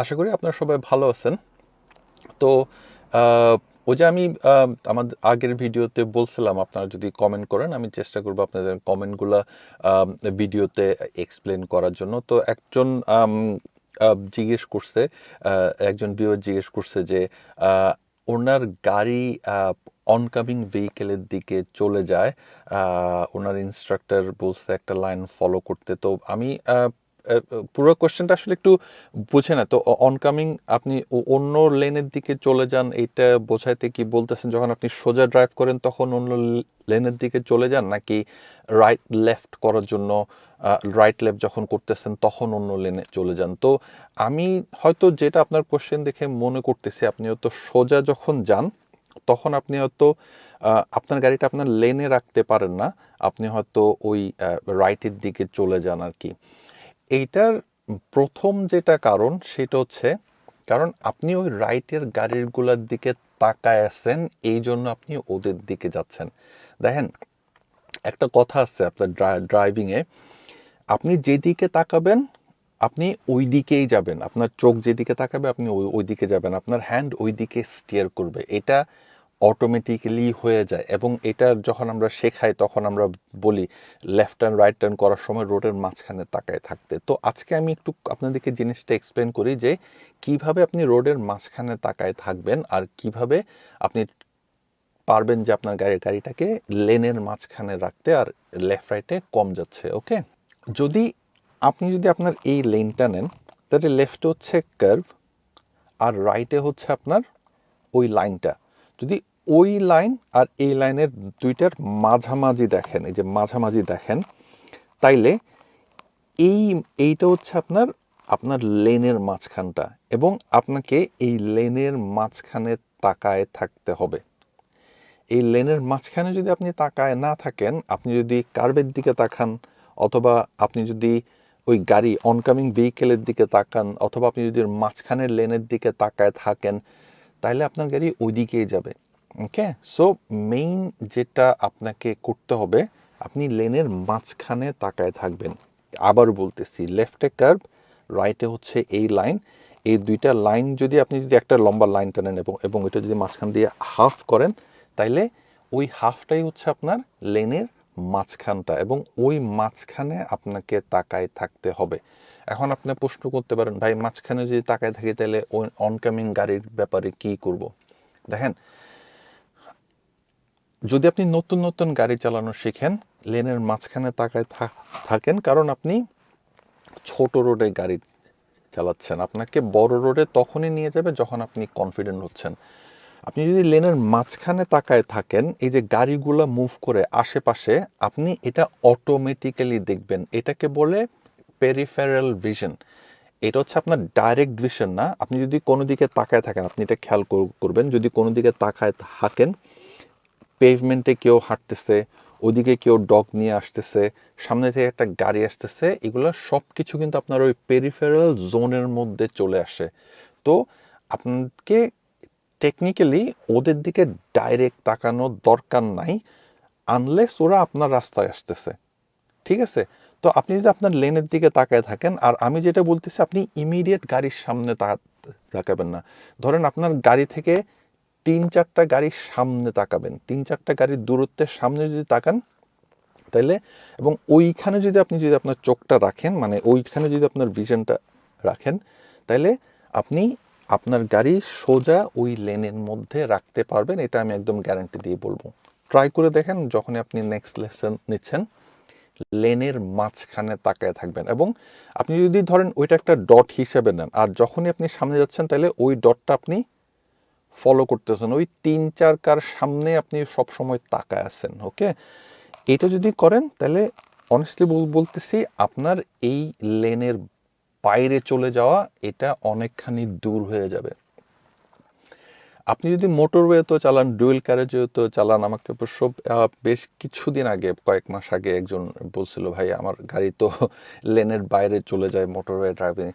আশা করি আপনারা সবাই ভালো আছেন। তো ওই যে আমি আমার আগের ভিডিওতে বলছিলাম আপনারা যদি কমেন্ট করেন আমি চেষ্টা করব আপনাদের কমেন্টগুলো ভিডিওতে এক্সপ্লেন করার জন্য। তো একজন জিজ্ঞেস করছে, একজন ভিউয়ার জিজ্ঞেস করছে যে ওনার গাড়ি অনকামিং ভেহিকেলের দিকে চলে যায়। ওনার ইনস্ট্রাক্টর বলছে একটা লাইন ফলো করতে। তো আমি পুরো কোশ্চেনটা আসলে একটু বুঝে না। তো অনকামিং আপনি অন্য লেনের দিকে চলে যান, এইটা বোঝাইতে কি বলতেছেন যখন আপনি সোজা ড্রাইভ করেন তখন অন্য লেনের দিকে চলে যান, নাকি রাইট লেফট করার জন্য রাইট লেফট যখন করতেছেন তখন অন্য লেনে চলে যান? তো আমি হয়তো যেটা আপনার কোশ্চেন দেখে মনে করতেছি, আপনি হয়তো সোজা যখন যান তখন আপনি হয়তো আপনার গাড়িটা আপনার লেনে রাখতে পারেন না, আপনি হয়তো ওই রাইটের দিকে চলে যান আর কি। এইটার প্রথম যেটা কারণ সেটা হচ্ছে কারণ আপনি ওই রাইটের গাড়িগুলোর দিকে তাকায় আছেন, এই জন্য আপনি ওদের দিকে যাচ্ছেন। দেখেন, একটা কথা আছে আপনার ড্রাইভিংয়ে, আপনি যেদিকে তাকাবেন আপনি ওই দিকেই যাবেন, আপনার চোখ যেদিকে তাকাবে আপনি ওই দিকে যাবেন, আপনার হ্যান্ড ওই দিকে স্টিয়ার করবে। এটা অটোমেটিক্যালি হয়ে যায়। এবং এটা যখন আমরা শেখাই তখন আমরা বলি লেফট টার্ন রাইট টার্ন করার সময় রোডের মাঝখানে তাকায় থাকতে। তো আজকে আমি একটু আপনাদেরকে জিনিসটা এক্সপ্লেন করি যে কিভাবে আপনি রোডের মাঝখানে তাকায় থাকবেন আর কিভাবে আপনি পারবেন যে আপনার গাড়িটাকে লেনের মাঝখানে রাখতে আর লেফট রাইটে কম যাচ্ছে। ওকে, যদি আপনার এই লেনটা নেন, তাহলে লেফটে হচ্ছে কার্ভ আর রাইটে হচ্ছে আপনার ওই লাইনটা। যদি ওই লাইন আর এই লাইনের দুইটার মাঝামাঝি দেখেন, এই যে মাঝামাঝি দেখেন, তাইলে এইটা হচ্ছে আপনার আপনার লেনের মাঝখানটা, এবং আপনাকে এই লেনের মাঝখানে তাকায় থাকতে হবে। এই লেনের মাঝখানে যদি আপনি তাকায় না থাকেন, আপনি যদি কার্ভের দিকে তাকান, অথবা আপনি যদি ওই গাড়ি অনকামিং ভেহিকেলের দিকে তাকান, অথবা আপনি যদি মাঝখানের লেনের দিকে তাকায় থাকেন, তাহলে আপনার গাড়ি ওই দিকেই যাবে। ওকে, সো মেইন যেটা আপনাকে করতে হবে, আপনি লেনের মাঝখানে তাকায় থাকবেন। আবার বলতেছি, লেফটে কার্ভ, রাইটে হচ্ছে এই লাইন। এই দুইটা লাইন যদি আপনি যদি একটা লম্বা লাইন টানেন এবং এটা যদি মাঝখান দিয়ে হাফ করেন, তাইলে ওই হাফটাই হচ্ছে আপনার লেনের মাঝখানটা, এবং ওই মাঝখানে আপনাকে তাকায় থাকতে হবে। এখন আপনি প্রশ্ন করতে পারেন, ভাই মাঝখানে যদি তাকায় থাকি তাহলে ওই অনকামিং গাড়ির ব্যাপারে কি করব? দেখেন, যদি আপনি নতুন নতুন গাড়ি চালানো শিখেন, লেনের মাঝখানে তাকায় থাকেন, কারণ আপনি ছোট রোডে গাড়ি চালাচ্ছেন। আপনাকে বড় রোডে তখনই নিয়ে যাবে যখন আপনি কনফিডেন্ট হচ্ছেন। আপনি যদি লেনের মাঝখানে তাকায় থাকেন, এই যে গাড়িগুলো মুভ করে আশেপাশে, আপনি এটা অটোমেটিক্যালি দেখবেন। এটাকে বলে পেরিফেরাল ভিশন। এটা হচ্ছে আপনার ডাইরেক্ট ভিশন না। আপনি যদি কোনো দিকে তাকায় থাকেন, আপনি এটা খেয়াল করবেন, যদি কোনো দিকে তাকায় থাকেন, পেভমেন্টে কেউ হাঁটতেছে, ওদিকে কেউ ডগ নিয়ে আসতেছে, সামনে থেকে একটা গাড়ি আসতেছে, এগুলো সব কিছু কিন্তু আপনার ওই পেরিফেরাল জোনের মধ্যে চলে আসে। তো আপনাকে টেকনিক্যালি ওদের দিকে ডাইরেক্ট তাকানোর দরকার নাই, আনলেস ওরা আপনার রাস্তায় আসতেছে। ঠিক আছে? তো আপনি যদি আপনার লেনের দিকে তাকায় থাকেন, আর আমি যেটা বলতেছি, আপনি ইমিডিয়েট গাড়ির সামনে তাকাবেন না। ধরেন আপনার গাড়ি থেকে ৩-৪টা গাড়ির সামনে তাকাবেন, ৩-৪টা গাড়ির দূরত্বের সামনে যদি তাকান, তাইলে, এবং ওইখানে যদি আপনি যদি আপনার চোখটা রাখেন, মানে ওইখানে যদি আপনার ভিশনটা রাখেন, তাইলে আপনি আপনার গাড়ি সোজা ওই লেনের মধ্যে রাখতে পারবেন। এটা আমি একদম গ্যারান্টি দিয়ে বলবো। ট্রাই করে দেখেন, যখনই আপনি নেক্সট লেসন নিচ্ছেন, লেনের মাঝখানে তাকায় থাকবেন। এবং আপনি যদি ধরেন ওইটা একটা ডট হিসেবে নেন, আর যখনই আপনি সামনে যাচ্ছেন, তাহলে ওই ডটটা আপনি ফলো করতেছেন, ওই ৩-৪ কার সামনে আপনি সব সময় তাকায় আছেন। ওকে, এটা যদি করেন, তাহলে অনেস্টলি বলতেছি, আপনার এই লেনের বাইরে চলে যাওয়া এটা অনেকখানি দূর হয়ে যাবে। আপনি যদি মোটরওয়েতেও চালান, ডুয়েল ক্যারেজেও চালান, আমাকে অবশ্য বেশ কিছুদিন আগে, কয়েক মাস আগে একজন বলছিল, ভাই আমার গাড়ি তো লেনের বাইরে চলে যায় মোটরওয়ে ড্রাইভিং।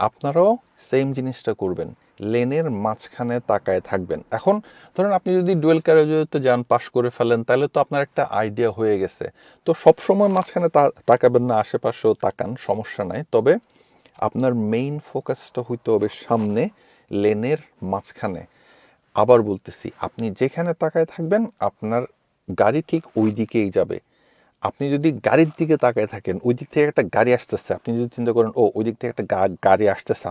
আপনারাও সেম জিনিসটা করবেন, লেনের মাঝখানে তাকায় থাকবেন। এখন ধরুন আপনি যদি ডুয়েল ক্যারেজেতে যান, পাস করে ফেলেন, তাহলে তো আপনার একটা আইডিয়া হয়ে গেছে। তো সবসময় মাঝখানে তাকাবেন না, আশেপাশেও তাকান, সমস্যা নাই। তবে আপনার মেইন ফোকাসটা হইতে হবে সামনে, লেনের মাঝখানে। আবার বলতেছি, আপনি যেখানে তাকায় থাকবেন আপনার গাড়ি ঠিক ওই দিকেই যাবে। আপনি যদি গাড়ির দিকে তাকায় থাকেন, ওই দিক থেকে একটা গাড়ি আসতেছে, আপনি যদি চিন্তা করেন ও ওই দিক থেকে একটা গাড়ি আসতেছে,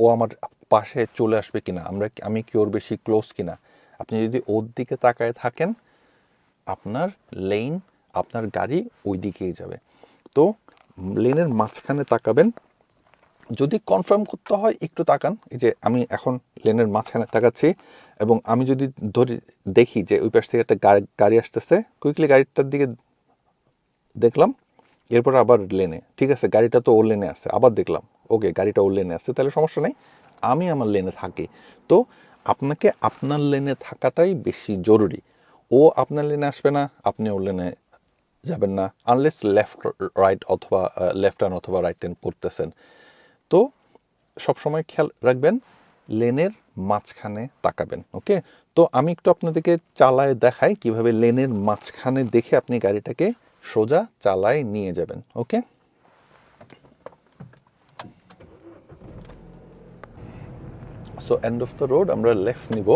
ও আমার পাশে চলে আসবে কিনা, আমি কি ওর বেশি ক্লোজ কিনা, আপনি যদি ওর দিকে তাকায় থাকেন আপনার লেন, আপনার গাড়ি ওই দিকেই যাবে। তো লেনের মাঝখানে তাকাবেন। যদি কনফার্ম করতে হয় একটু তাকান, এই যে আমি এখন লেনের মাঝখানে তাকাচ্ছি এবং আমি যদি দেখি যে ওই পাশ থেকে একটা গাড়ি আসতেছে, কুইকলি গাড়িটার দিকে দেখলাম, এরপর আবার লেনে, ঠিক আছে গাড়িটা তো ওর লেনে আছে, আবার দেখলাম ওকে গাড়িটা ওর লেনে আছে, তাহলে সমস্যা নেই, আমি আমার লেনে থাকি। তো আপনাকে আপনার লেনে থাকাটাই বেশি জরুরি। ও আপনার লেনে আসবে না, আপনি ওর লেনে যাবেন না, আনলেস লেফট রাইট অথবা লেফট টার্ন অথবা রাইট টার্ন করতেছেন। তো সবসময় খেয়াল রাখবেন লেনের মাঝখানে তাকাবেন। ওকে, তো আমি একটু আপনাদেরকে চালায় দেখাই কিভাবে লেনের মাঝখানে দেখে আপনি গাড়িটাকে সোজা চালায় নিয়ে যাবেন। Okay, so end of the road, আমরা লেফট নিব।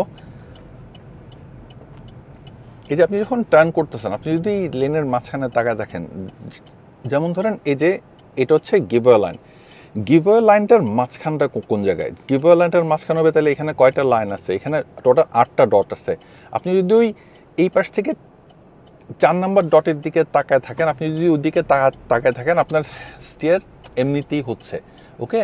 এই যে আপনি যখন টার্ন করতেছেন, আপনি যদি লেনের মাঝখানে তাকায় দেখেন, যেমন ধরেন এই যে এটা হচ্ছে গিভওয়ে লাইন, গিভওয়ে লাইনটার মাঝখানটা কোন জায়গায়, গিভওয়ে লাইনটার মাঝখান হবে, তাহলে এখানে কয়টা লাইন আছে, এখানে টোটাল 8টা ডট আছে। আপনি যদি এই পাশ থেকে 4 নাম্বার ডটের দিকে তাকায় থাকেন, আপনি যদি ওই দিকে তাকায় থাকেন আপনার স্টিয়ার এমনিতেই হচ্ছে। ওকে,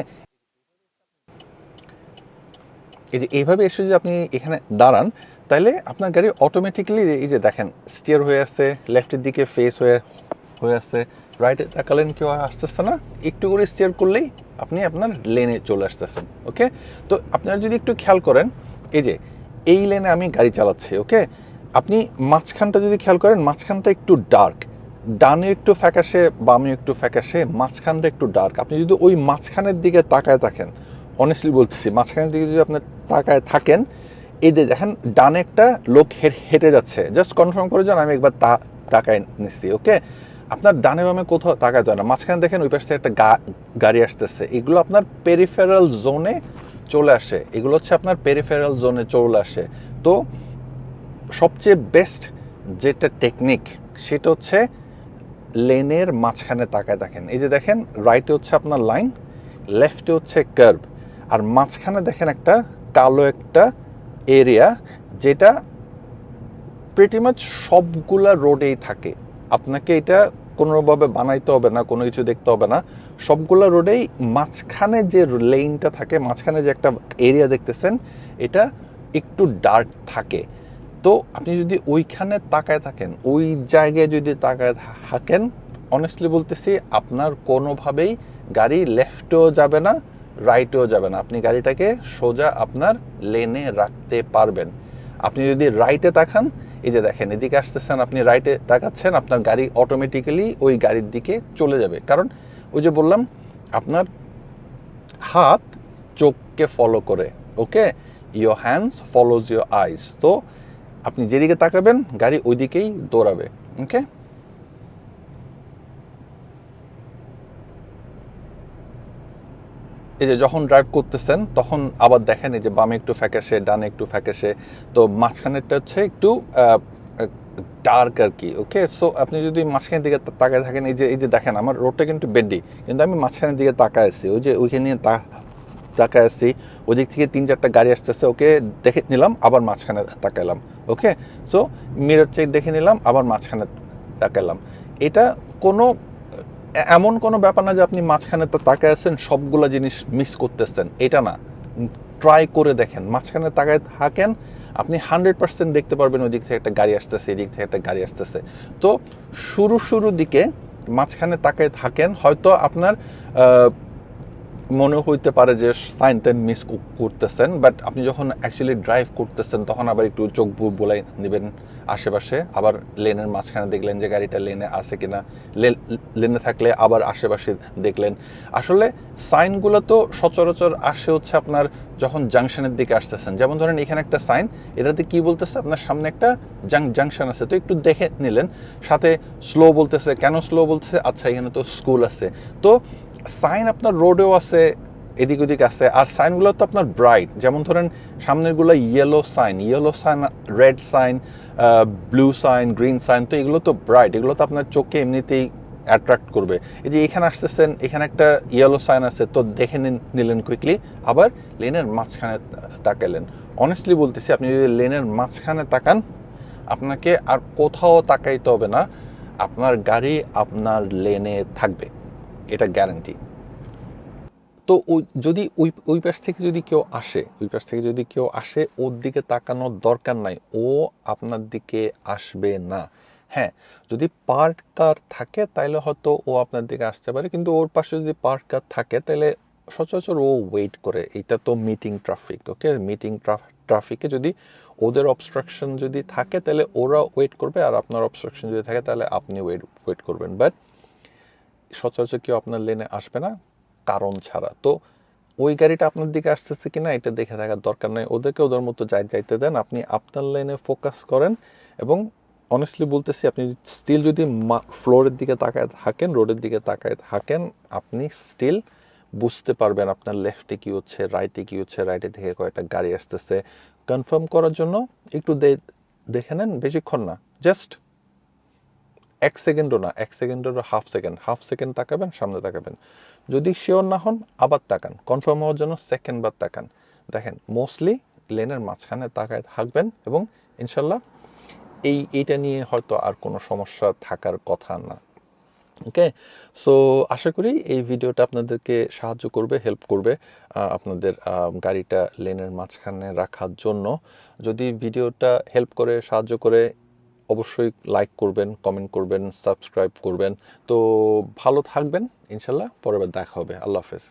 এই যে এইভাবে এসে যদি আপনি এখানে দাঁড়ান, তাহলে আপনার গাড়ি অটোমেটিক্যালি এই যে দেখেন স্টিয়ার হয়ে আছে, লেফটের দিকে ফেস হয়ে আছে, রাইটে তাকালেন কেউ আসতেছে না, একটু করে স্টিয়ার করলেই আপনি আপনার লেনে চলে আসতেছেন। ওকে, তো আপনারা যদি একটু খেয়াল করেন, এই যে এই লেনে আমি গাড়ি চালাচ্ছি, ওকে, আপনি মাঝখানটা যদি খেয়াল করেন, মাঝখানটা একটু ডার্ক, ডানে একটু ফ্যাকাশে, বামে একটু ফ্যাকাশে, মাঝখানটা একটু ডার্ক। আপনি যদি ওই মাঝখানের দিকে তাকায় থাকেন, অনেস্টলি বলতেছি, মাঝখানের দিকে যদি আপনি তাকায় থাকেন, এই যে দেখেন ডানে একটা লোক হেঁটে যাচ্ছে, জাস্ট কনফার্ম করে যান আমি একবার তাকায় নিচ্ছি। ওকে, আপনার ডানে বামে কোথাও তাকায় যায় না, মাঝখানে দেখেন ওই পাশ থেকে একটা গাড়ি আসতেছে, এগুলো আপনার পেরিফেরাল জোনে চলে আসে, এগুলো হচ্ছে আপনার পেরিফেরাল জোনে চলে আসে। তো সবচেয়ে বেস্ট যেটা টেকনিক সেটা হচ্ছে লেনের মাঝখানে তাকায় দেখেন। এই যে দেখেন রাইটে হচ্ছে আপনার লাইন, লেফটে হচ্ছে কার্ভ, আর মাঝখানে দেখেন একটা কালো একটা এরিয়া, যেটা প্রিটি মাচ সবগুলা রোডেই থাকে। আপনাকে এটা কোনোভাবে বানাইতে হবে না, কোনো কিছু দেখতে হবে না, সবগুলা রোডেই মাঝখানে যে লেনটা থাকে, মাঝখানে যে একটা এরিয়া দেখতেছেন, এটা একটু ডার্ক থাকে। তো আপনি যদি ওইখানে তাকায় থাকেন, ওই জায়গায় যদি তাকায় থাকেন, অনেস্টলি বলতেছি আপনার কোনোভাবেই গাড়ি লেফটেও যাবে না, রাইটেও যাবে না, আপনি গাড়িটাকে সোজা আপনার লেনে রাখতে পারবেন। আপনি যদি রাইটে তাকান, এই যে দেখেন এদিকে আসতেছেন, আপনি রাইটে তাকাচ্ছেন, আপনার গাড়ি অটোমেটিক্যালি ওই গাড়ির দিকে চলে যাবে, কারণ ওই যে বললাম আপনার হাত চোখকে ফলো করে। Okay, your hands follows your eyes. তো আপনি যেদিকে তাকাবেন গাড়ি ওই দিকেই দৌড়াবে। ওকে, এই যে যখন ড্রাইভ করতেছেন তখন আবার দেখেন এই যে বামে একটু ফ্যাকাশে, ডানে একটু ফ্যাকাশে, তো মাঝখানেরটা হচ্ছে একটু ডার্ক আর কি। ওকে, সো আপনি যদি মাঝখানের দিকে তাকায় থাকেন, এই যে দেখেন আমার রোডটা কিন্তু বেডি, কিন্তু আমি মাঝখানের দিকে তাকায় আছি, ওই যে ওইখানে তাকায় আছি, ওই দিক থেকে 3-4টা গাড়ি আসতেছে, ওকে দেখে নিলাম, আবার মাঝখানে তাকাইলাম। ওকে, সো মিরর চেক দেখে নিলাম, আবার মাঝখানে তাকাইলাম। এটা কোনো এমন কোনো ব্যাপার না যে আপনি মাঝখানে তো তাকায় আছেন সবগুলো জিনিস মিস করতেছেন, এটা না। ট্রাই করে দেখেন, মাঝখানে তাকায় থাকেন, আপনি 100% দেখতে পারবেন ওই দিক থেকে একটা গাড়ি আসতেছে, এদিক থেকে একটা গাড়ি আসতেছে। তো শুরু দিকে মাঝখানে তাকায় থাকেন, হয়তো আপনার মনে হইতে পারে যে সাইন টাইন মিস করতেছেন, বাট আপনি যখন অ্যাকচুয়ালি ড্রাইভ করতেছেন তখন আবার একটু চোখ বোলাই নেবেন আশেপাশে, আবার লেনের মাঝখানে দেখলেন যে গাড়িটা লেনে আছে কিনা, লেনে থাকলে আবার আশেপাশে দেখলেন। আসলে সাইনগুলো তো সচরাচর আসে হচ্ছে আপনার যখন জাংশনের দিকে আসতেছেন, যেমন ধরেন এখানে একটা সাইন, এটাতে কি বলতেছে আপনার সামনে একটা জাংশন আছে, তো একটু দেখে নিলেন, সাথে স্লো বলতেছে, কেন স্লো বলতেছে, আচ্ছা এখানে তো স্কুল আছে। তো সাইন আপনার রোডেও আছে, এদিক ওদিক আছে, আর সাইনগুলো তো আপনার ব্রাইট। যেমন ধরেন সামনেরগুলো yellow sign, red sign, blue sign, green sign, তো এগুলো তো ব্রাইট, এগুলো তো আপনার চোখে এমনিতেই অ্যাট্রাক্ট করবে। এই যে এখানে আসতেছেন, এখানে একটা ইয়েলো সাইন আছে, তো দেখে নিলেন কুইকলি, আবার লেনের মাঝখানে তাকালেন। অনেস্টলি বলতেছি, আপনি যদি লেনের মাঝখানে তাকান, আপনাকে আর কোথাও তাকাইতে হবে না, আপনার গাড়ি আপনার লেনে থাকবে, এটা গ্যারান্টি। তো যদি ওই পাশ থেকে যদি কেউ আসে, ওর দিকে তাকানোর দরকার নাই, ও আপনার দিকে আসবে না। হ্যাঁ, যদি পার্ক কার থাকে তাহলে হয়তো ও আপনার দিকে আসতে পারে, কিন্তু ওর পাশে যদি পার্ক কার থাকে তাহলে সচরাচর ও ওয়েট করে। এটা তো মিটিং ট্রাফিক, ওকে, মিটিং ট্রাফিকে যদি ওদের অবস্ট্রাকশন যদি থাকে তাহলে ওরা ওয়েট করবে, আর আপনার অবস্ট্রাকশন যদি থাকে তাহলে আপনি ওয়েট করবেন। বাট সচরাচর কেউ আপনার লেনে আসবে না কারণ ছাড়া। তো ওই গাড়িটা আপনার দিকে আসতেছে কিনা এটা দেখে থাকার দরকার নেই, ওদেরকে ওদের মতো যাইতে দেন, আপনি আপনার লাইনে ফোকাস করেন। এবং অনেস্টলি বলতেছি, আপনি স্টিল যদি ফ্লোরের দিকে তাকায় থাকেন, রোডের দিকে তাকায় থাকেন, আপনি স্টিল বুঝতে পারবেন আপনার লেফটে কি হচ্ছে, রাইটে কি হচ্ছে, রাইটে থেকে কয়েকটা গাড়ি আসতেছে। কনফার্ম করার জন্য একটু দেখে নেন, বেশিক্ষণ না, জাস্ট 1 সেকেন্ডও না, 1 সেকেন্ডেরও হাফ সেকেন্ড তাকাবেন, সামনে তাকাবেন। যদি শিওর না হন আবার তাকান, কনফার্ম হওয়ার জন্য সেকেন্ড বার তাকান। দেখেন, মোস্টলি লেনের মাঝখানে তাকায় থাকবেন, এবং ইনশাল্লাহ এইটা নিয়ে হয়তো আর কোনো সমস্যা থাকার কথা না। ওকে, সো আশা করি এই ভিডিওটা আপনাদেরকে সাহায্য করবে, হেল্প করবে আপনাদের গাড়িটা লেনের মাঝখানে রাখার জন্য। যদি ভিডিওটা হেল্প করে, সাহায্য করে, অবশ্যই লাইক করবেন, কমেন্ট করবেন, সাবস্ক্রাইব করবেন। তো ভালো থাকবেন, ইনশাল্লাহ পরের বার দেখা হবে। আল্লাহ হাফেজ।